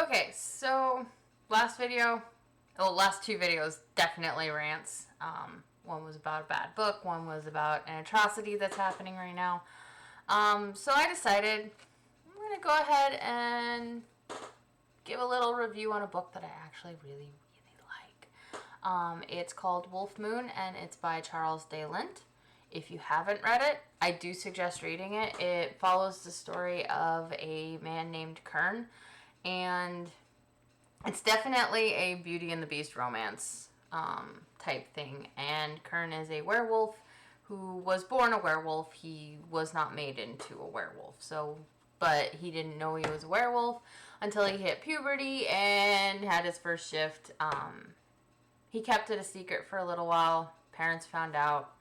Okay, so last two videos definitely rants. One was about a bad book, one was about an atrocity that's happening right now. So I decided I'm going to go ahead and give a little review on a book that I actually really like. It's called Wolf Moon, and it's by Charles de Lint. If you haven't read it, I do suggest reading it. It follows the story of a man named Kern, and it's definitely a Beauty and the Beast romance type thing. And Kern is a werewolf who was born a werewolf. He was not made into a werewolf. But he didn't know he was a werewolf until he hit puberty and had his first shift. He kept it a secret for a little while. Parents found out,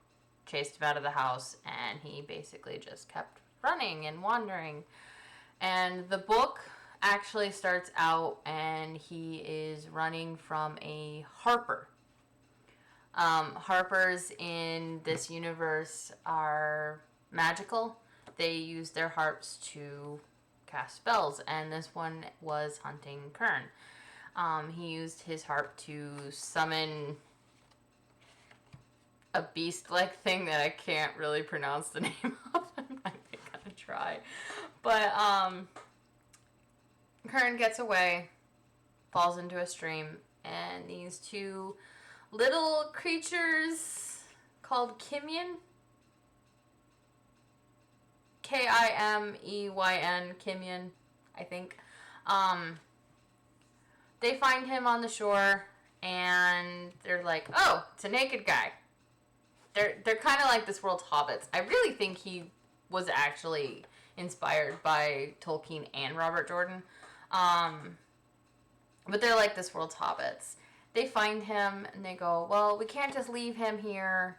chased him out of the house, and he basically just kept running and wandering. And the book actually starts out and he is running from a harper. Harpers in this universe are magical. They use their harps to cast spells, and this one was hunting Kern. He used his harp to summon a beast-like thing that I can't really pronounce the name of. I'm not gonna try. But Kern gets away, falls into a stream, and these two little creatures called Kimyon, Kimeyn, Kimyon, I think. They find him on the shore, and they're like, "Oh, it's a naked guy." They're kind of like this world's hobbits. I really think he was actually inspired by Tolkien and Robert Jordan. But they're like this world's hobbits. They find him and they go, "Well, we can't just leave him here."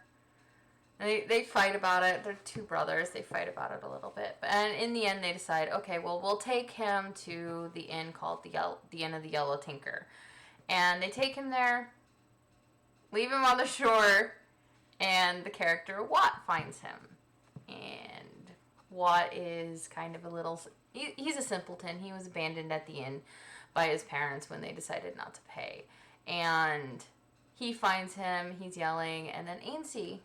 And they fight about it. They're two brothers. They fight about it a little bit. And in the end, they decide, okay, well, we'll take him to the inn called the Inn of the Yellow Tinker. And they take him there, leave him on the shore, and the character Watt finds him. And Watt is kind of a little... He's a simpleton. He was abandoned at the inn by his parents when they decided not to pay. And he finds him, he's yelling, and then Ainsley,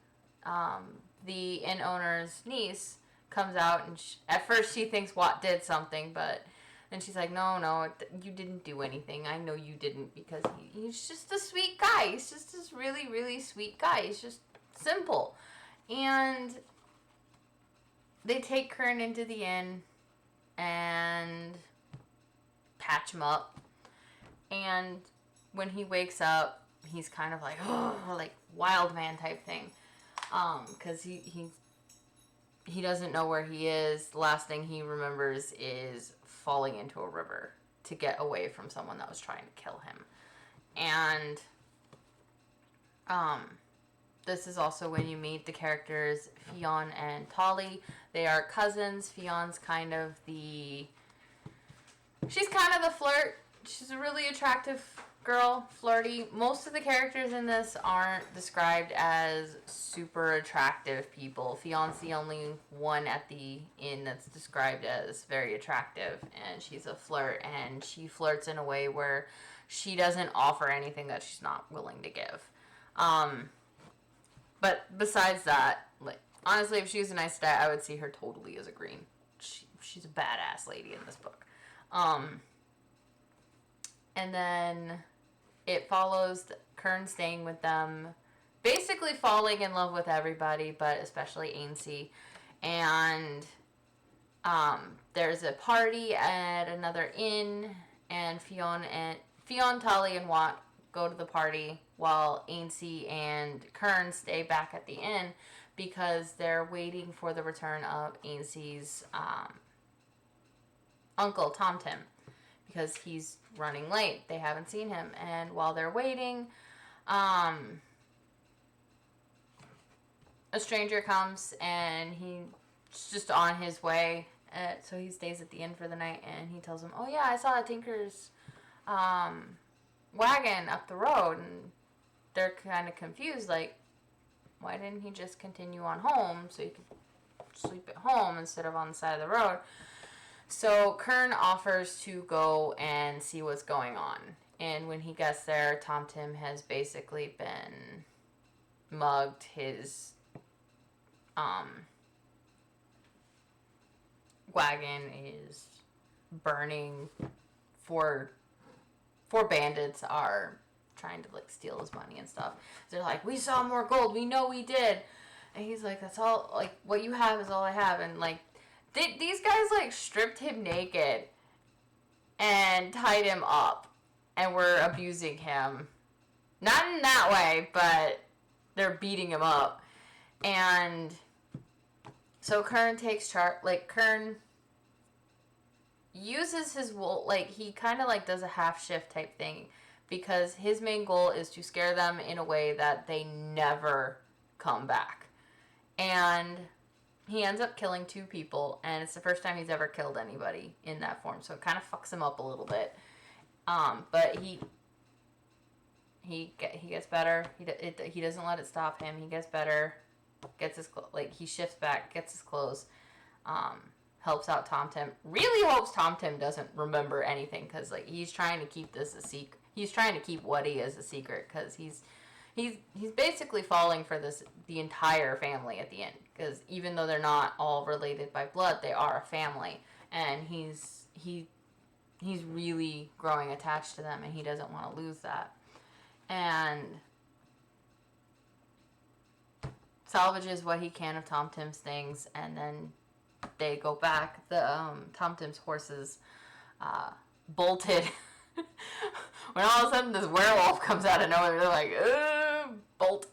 the inn owner's niece, comes out, and at first she thinks Watt did something, but then she's like, no, you didn't do anything. I know you didn't, because he's just a sweet guy. He's just this really, really sweet guy. He's just simple. And they take Kern into the inn and patch him up. And when he wakes up, he's kind of like, oh, like wild man type thing. Because he doesn't know where he is. The last thing he remembers is falling into a river to get away from someone that was trying to kill him. And this is also when you meet the characters Fionn and Tolly. They are cousins. Fion's kind of the flirt. She's a really attractive girl, flirty. Most of the characters in this aren't described as super attractive people. Fion's the only one at the inn that's described as very attractive, and she's a flirt, and she flirts in a way where she doesn't offer anything that she's not willing to give. But besides that, like, honestly, if she was a nice guy, I would see her totally as a green. She's a badass lady in this book. And then it follows Kern staying with them, basically falling in love with everybody, but especially Ainsley. And there's a party at another inn, and Fionn, Tolly, and Watt go to the party while Ainsley and Kern stay back at the inn because they're waiting for the return of Ainsley's uncle, Tom Tim, because he's running late. They haven't seen him. And while they're waiting, a stranger comes, and he's just on his way. So he stays at the inn for the night, and he tells him, "Oh yeah, I saw a tinker's wagon up the road." And they're kind of confused, like, why didn't he just continue on home so he could sleep at home instead of on the side of the road? So Kern offers to go and see what's going on. And when he gets there, Tom Tim has basically been mugged. His wagon is burning. Four bandits are trying to like steal his money and stuff. They're like, we saw more gold. We know we did. And he's like, that's all. Like, what you have is all I have. And like, these guys like stripped him naked and tied him up and were abusing him. Not in that way, but they're beating him up. And so Kern takes charge. Like, Kern uses his wool. Like, he kind of like does a half shift type thing because his main goal is to scare them in a way that they never come back. And he ends up killing 2 people, and it's the first time he's ever killed anybody in that form, so it kind of fucks him up a little bit. But he gets better. He doesn't let it stop him. He gets better, gets his he shifts back, gets his clothes, helps out Tom Tim. Really hopes Tom Tim doesn't remember anything because like he's trying to keep this a secret. He's trying to keep what he is a secret because he's basically falling for the entire family at the end because even though they're not all related by blood, they are a family, and he's really growing attached to them, and he doesn't want to lose that, and salvages what he can of Tom Tim's things, and then they go back. The Tom Tim's horses bolted. When all of a sudden this werewolf comes out of nowhere, they're like, bolt.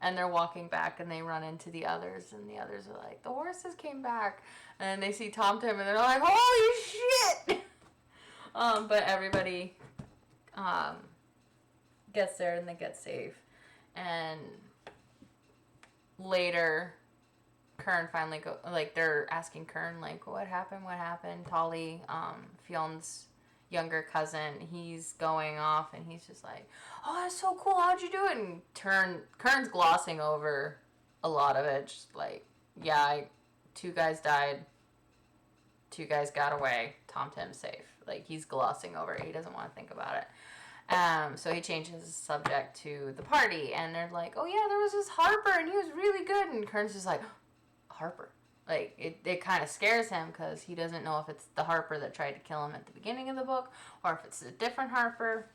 And they're walking back and they run into the others, and the others are like, the horses came back. And they see Tom Tim and they're like, holy shit! But everybody gets there and they get safe. And later, Kern finally they're asking Kern, like, what happened? Tolly, Fion's younger cousin, he's going off and he's just like, oh, that's so cool, how'd you do it? And Kern's glossing over a lot of it, just like, yeah, 2 guys died, 2 guys got away, Tom Tim's safe. Like, he's glossing over it, he doesn't want to think about it. So he changes the subject to the party, and they're like, oh yeah, there was this Harper and he was really good, and Kern's just like, Harper? Like, it kind of scares him because he doesn't know if it's the Harper that tried to kill him at the beginning of the book or if it's a different Harper.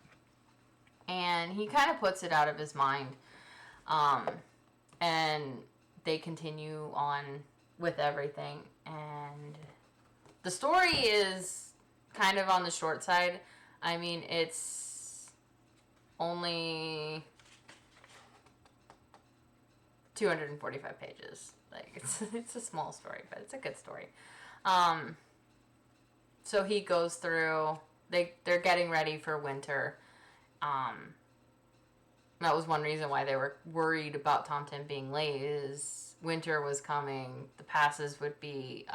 And he kind of puts it out of his mind. And they continue on with everything. And the story is kind of on the short side. I mean, it's only 245 pages. Like, it's a small story, but it's a good story. So he goes through, they're getting ready for winter. That was one reason why they were worried about Tom Tim being late, is winter was coming. The passes would be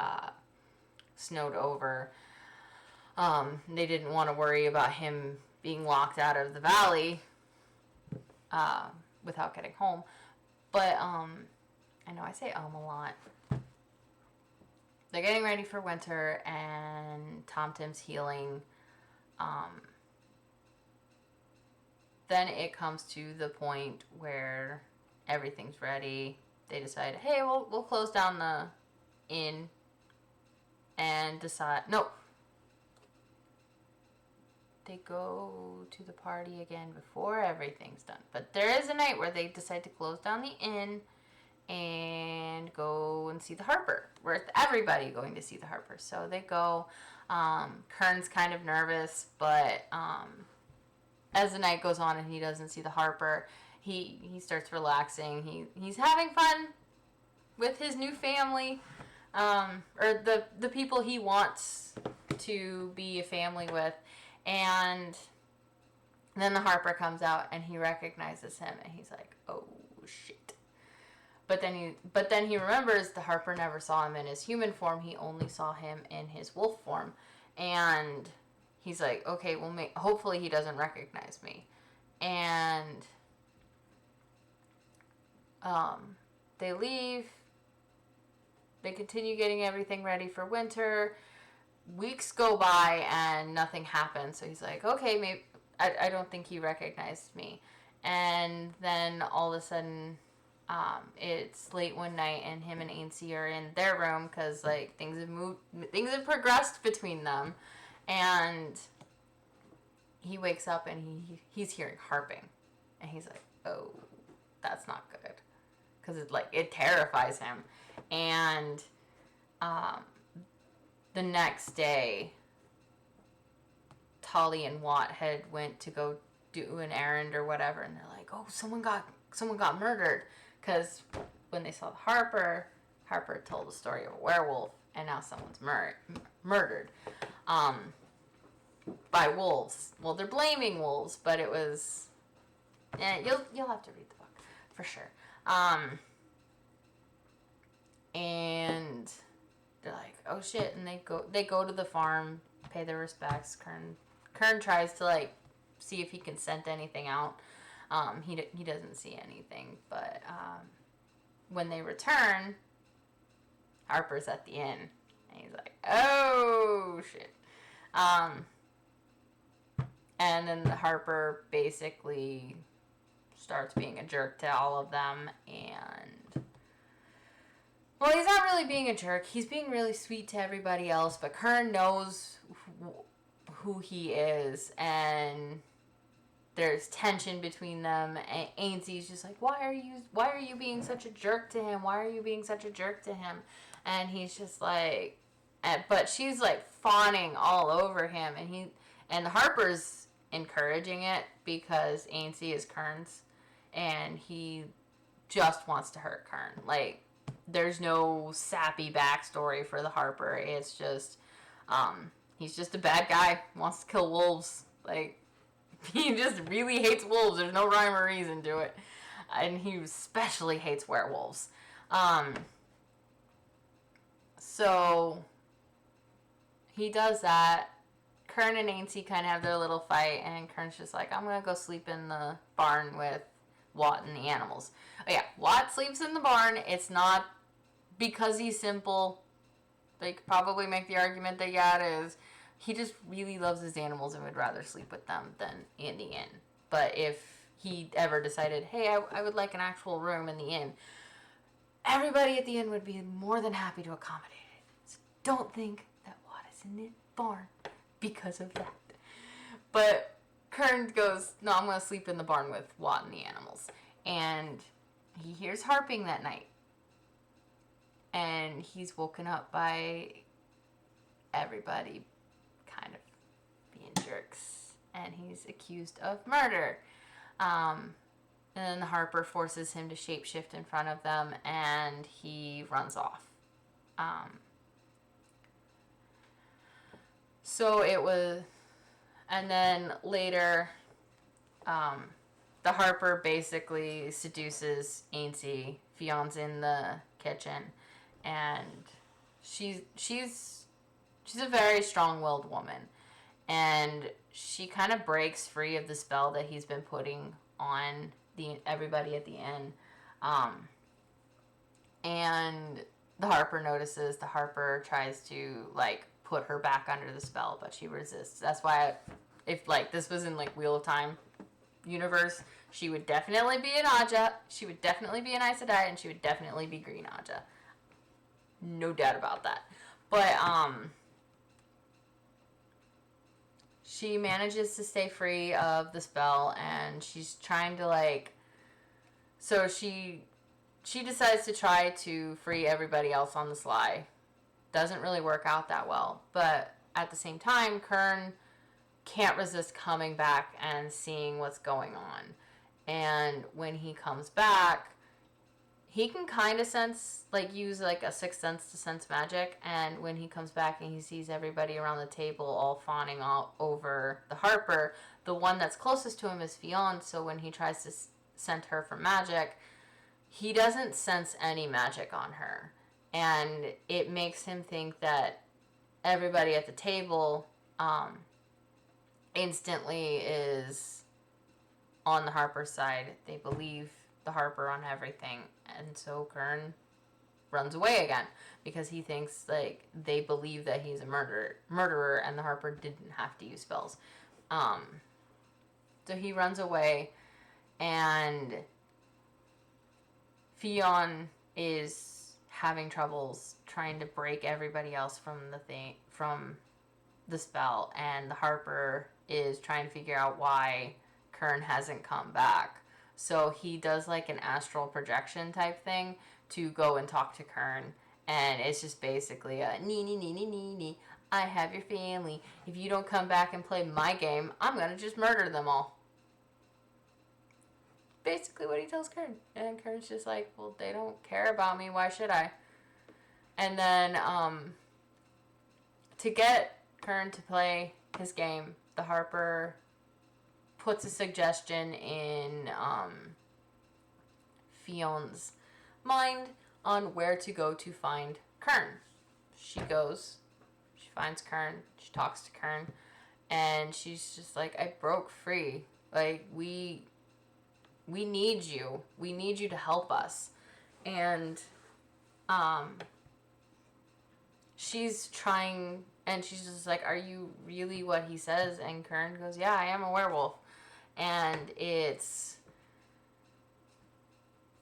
snowed over. They didn't want to worry about him being locked out of the valley without getting home. But, I know I say a lot. They're getting ready for winter, and Tom Tim's healing. Then it comes to the point where everything's ready. They decide, hey, we'll close down the inn and decide... No. They go to the party again before everything's done. But there is a night where they decide to close down the inn and go and see the Harper. With everybody going to see the Harper. So they go. Kern's kind of nervous, but as the night goes on and he doesn't see the Harper, he starts relaxing. He's having fun with his new family, or the people he wants to be a family with. And then the Harper comes out and he recognizes him and he's like, oh shit. But then he remembers the Harper never saw him in his human form. He only saw him in his wolf form. And he's like, okay, well, hopefully he doesn't recognize me. And they leave. They continue getting everything ready for winter. weeks go by and nothing happens. So he's like, okay, maybe I don't think he recognized me. And then all of a sudden, it's late one night, and him and Ainsley are in their room because like things have progressed between them, and he wakes up and he's hearing harping, and he's like, oh, that's not good, because it terrifies him, and the next day, Tolly and Watt had went to go do an errand or whatever, and they're like, oh, someone got murdered, because when they saw Harper told the story of a werewolf, and now someone's murdered by wolves. Well, they're blaming wolves, but it was you'll have to read the book for sure. And they're like, oh shit, and they go to the farm, pay their respects. Kern tries to like see if he can scent anything out. He doesn't see anything, but when they return, Harper's at the inn, and he's like, oh shit. And then Harper basically starts being a jerk to all of them, and well, he's not really being a jerk. He's being really sweet to everybody else, but Kern knows who he is, and there's tension between them. And Ainsley's just like, why are you being such a jerk to him? Why are you being such a jerk to him? And he's just like, but she's like fawning all over him, and Harper's encouraging it because Ainsley is Kern's, and he just wants to hurt Kern. Like, there's no sappy backstory for the Harper. It's just, he's just a bad guy, wants to kill wolves. Like, he just really hates wolves. There's no rhyme or reason to it. And he especially hates werewolves. So he does that. Kern and Ainsley kind of have their little fight, and Kern's just like, I'm going to go sleep in the barn with Watt and the animals. Oh yeah, Watt sleeps in the barn. It's not because he's simple. They could probably make the argument that it is. He just really loves his animals and would rather sleep with them than in the inn. But if he ever decided, hey, I would like an actual room in the inn, everybody at the inn would be more than happy to accommodate it. So don't think that Watt is in the barn because of that. But Kern goes, no, I'm going to sleep in the barn with Watt and the animals. And he hears harping that night. And he's woken up by everybody kind of being jerks. And he's accused of murder. And then Harper forces him to shapeshift in front of them, and he runs off. So it was, and then later, the Harper basically seduces Ainsley. Fion's in the kitchen, and she's a very strong-willed woman, and she kind of breaks free of the spell that he's been putting on everybody at the inn, and the Harper notices. The Harper tries to like put her back under the spell, but she resists. That's why, if like this was in like Wheel of Time universe, she would definitely be an Aja, she would definitely be an Aes Sedai, and she would definitely be Green Aja. No doubt about that. But she manages to stay free of the spell, and she's trying to like, so she decides to try to free everybody else on the sly. Doesn't really work out that well, but at the same time, Kern can't resist coming back and seeing what's going on. And when he comes back, he can kind of sense, like, use like a sixth sense to sense magic. And when he comes back and he sees everybody around the table all fawning all over the Harper, the one that's closest to him is Fionn. So when he tries to scent her for magic, he doesn't sense any magic on her. And it makes him think that everybody at the table instantly is on the Harper side. They believe the Harper on everything. And so Kern runs away again because he thinks like they believe that he's a murderer, and the Harper didn't have to use spells. So he runs away, and Fionn is having troubles trying to break everybody else from the spell, and the Harper is trying to figure out why Kern hasn't come back. So he does like an astral projection type thing to go and talk to Kern, and it's just basically a nee, I have your family. If you don't come back and play my game, I'm gonna just murder them all. Basically what he tells Kern. And Kern's just like, well, they don't care about me, why should I? And then to get Kern to play his game, the Harper puts a suggestion in Fionn's mind on where to go to find Kern. She goes, she finds Kern, she talks to Kern, and she's just like, I broke free. Like, we need you. We need you to help us. And she's trying, and she's just like, are you really what he says? And Kern goes, yeah, I am a werewolf. And it's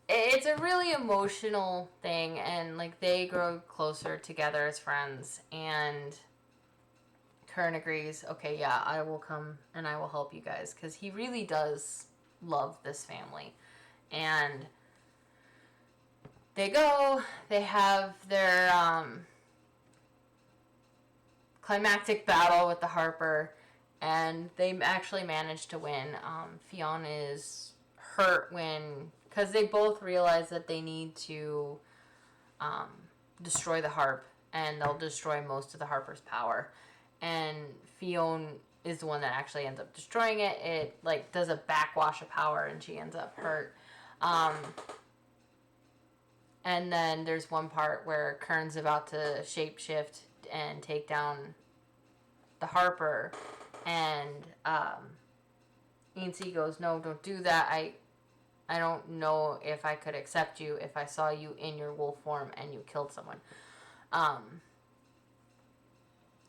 a really emotional thing, and like they grow closer together as friends, and Kern agrees, okay, yeah, I will come and I will help you guys, because he really does love this family. And they go, they have their climactic battle with the Harper, and they actually manage to win. Fionn is hurt because they both realize that they need to destroy the harp, and they'll destroy most of the Harper's power. And Fionn is the one that actually ends up destroying it. It like does a backwash of power, and she ends up hurt. And then there's one part where Kern's about to shapeshift and take down the Harper, and Ainsley goes, no, don't do that. I don't know if I could accept you if I saw you in your wolf form and you killed someone.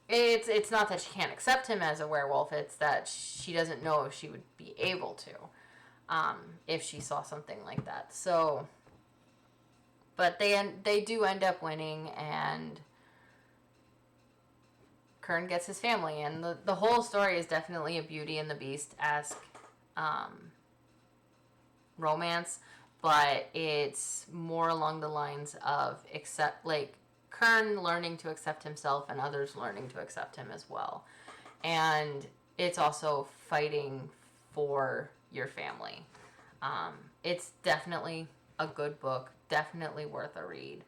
It's not that she can't accept him as a werewolf. It's that she doesn't know if she would be able to if she saw something like that. So, but they do end up winning, and Kern gets his family, and the whole story is definitely a Beauty and the Beast-esque romance, but it's more along the lines of Kern learning to accept himself and others learning to accept him as well. And it's also fighting for your family. It's definitely a good book, definitely worth a read.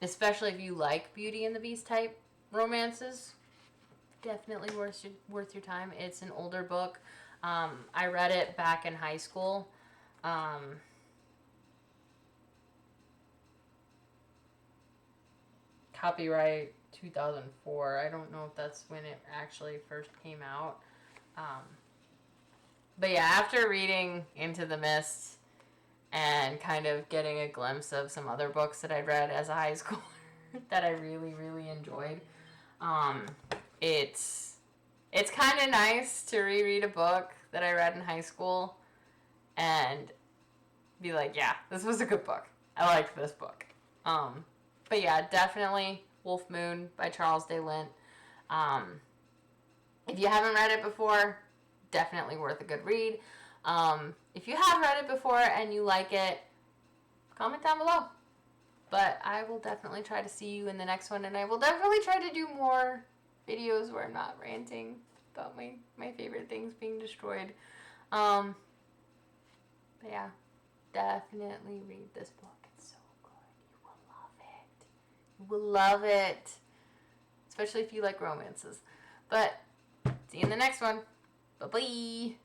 Especially if you like Beauty and the Beast type romances, definitely worth your time. It's an older book. I read it back in high school. Copyright 2004. I don't know if that's when it actually first came out. But yeah, after reading Into the Mist and kind of getting a glimpse of some other books that I read as a high schooler that I really, really enjoyed, it's kind of nice to reread a book that I read in high school and be like, yeah, this was a good book. I liked this book. But yeah, definitely Wolf Moon by Charles de Lint. If you haven't read it before, definitely worth a good read. If you have read it before and you like it, comment down below. But I will definitely try to see you in the next one, and I will definitely try to do more videos where I'm not ranting about my favorite things being destroyed. But yeah, definitely read this book. It's so good. You will love it. You will love it. Especially if you like romances. But see you in the next one. Bye-bye.